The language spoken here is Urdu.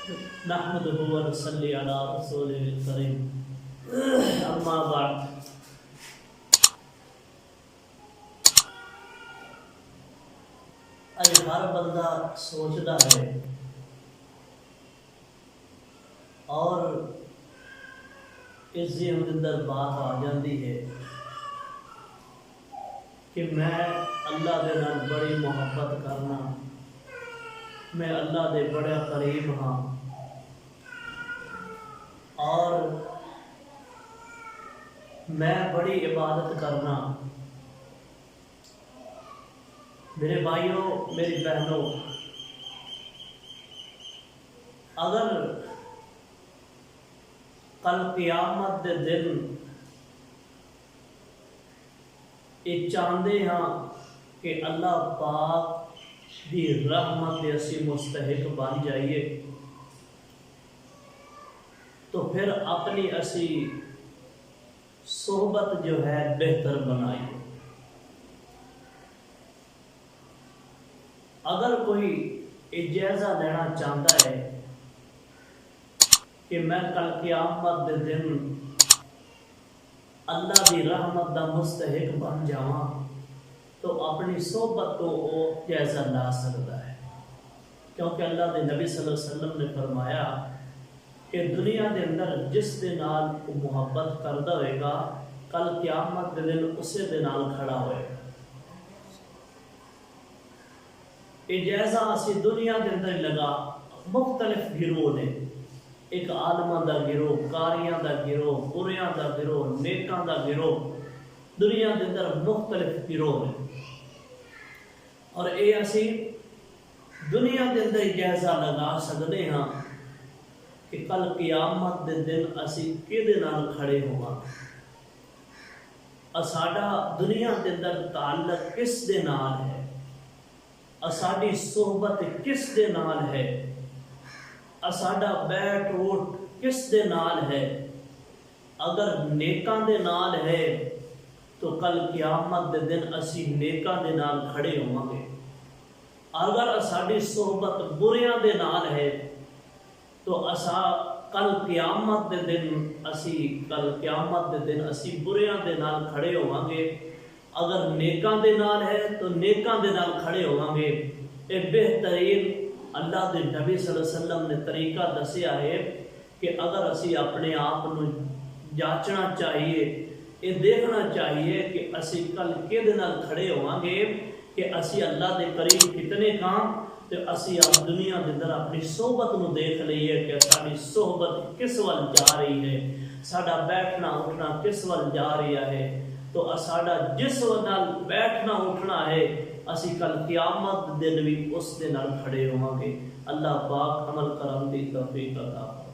نحمده ونصلي على رسوله الكريم اما بعد ہر بندہ سوچتا ہے اور اس ذہن کے اندر بات آ جاتی ہے کہ میں اللہ دے نال بڑی محبت کرنا، میں اللہ دے بڑے قریب ہاں اور میں بڑی عبادت کرنا۔ میرے بھائیوں، میری بہنوں، اگر کل قیامت دے دن یہ چاہتے ہاں کہ اللہ پاک دی رحمت دے اسی مستحق بن جائیے تو پھر اپنی اسی صحبت جو ہے بہتر بنائیے۔ اگر کوئی جائزہ لینا چاہتا ہے کہ میں کل قیامت دے دن اللہ دی رحمت دا مستحق بن جاواں تو اپنی صحبت تو وہ جائزہ لا سکتا ہے، کیونکہ اللہ دے نبی صلی اللہ علیہ وسلم نے فرمایا کہ دنیا دے اندر جس دے نال محبت کردا ہوئے گا کل قیامت دے دن اسے دے نال کھڑا ہوئے گا۔ یہ جائزہ اسی دنیا کے اندر لگا، مختلف گروہ نے، ایک عالماں دا گروہ، قاریاں دا گروہ، قریاں دا گروہ، نیکاں دا گروہ، دنیا کے اندر مختلف گروہ نے، اور یہ اسی دنیا کے اندر جائزہ لگا سکتے ہاں کہ کل قیامت دے دن اسی کدے نال کھڑے ہوا، ساڈا دنیا کے اندر تعلق کس دے نال ہے، ساڈی صحبت کس دے نال ہے، ساڈا بیٹھ اٹھ کس دے نال ہے۔ اگر نیکاں دے نال ہے تو کل قیامت دے دن اسی نیکاں دے نال کھڑے ہوں گے۔ اگر ساڈی صحبت بریاں دے نال ہے تو کل قیامت دے دن اسی بریاں دے نال کھڑے ہوں گے۔ اگر نیکاں دے نال ہے تو نیکاں دے نال کھڑے ہوں گے۔ ایک بہترین اللہ دے نبی صلی اللہ علیہ وسلم نے طریقہ دسیا ہے کہ اگر اسی اپنے آپ کو جانچنا چاہیے، یہ دیکھنا چاہیے کہ اسی کل کدے نال کھڑے ہوں گے کہ اسی اللہ دے قریب کتنے کام، تو اسی اب دنیا کے اندر اپنی صحبت نو دیکھ لئیے کہ ساری صحبت کس وال جا رہی ہے، ساڈا بیٹھنا اٹھنا کس وال جا رہا ہے، تو ساڈا جس نال بیٹھنا اٹھنا ہے اسی کل قیامت دن بھی اس دے نال کھڑے ہوں گے۔ اللہ پاک عمل کرن دی توفیق عطا فرمائے۔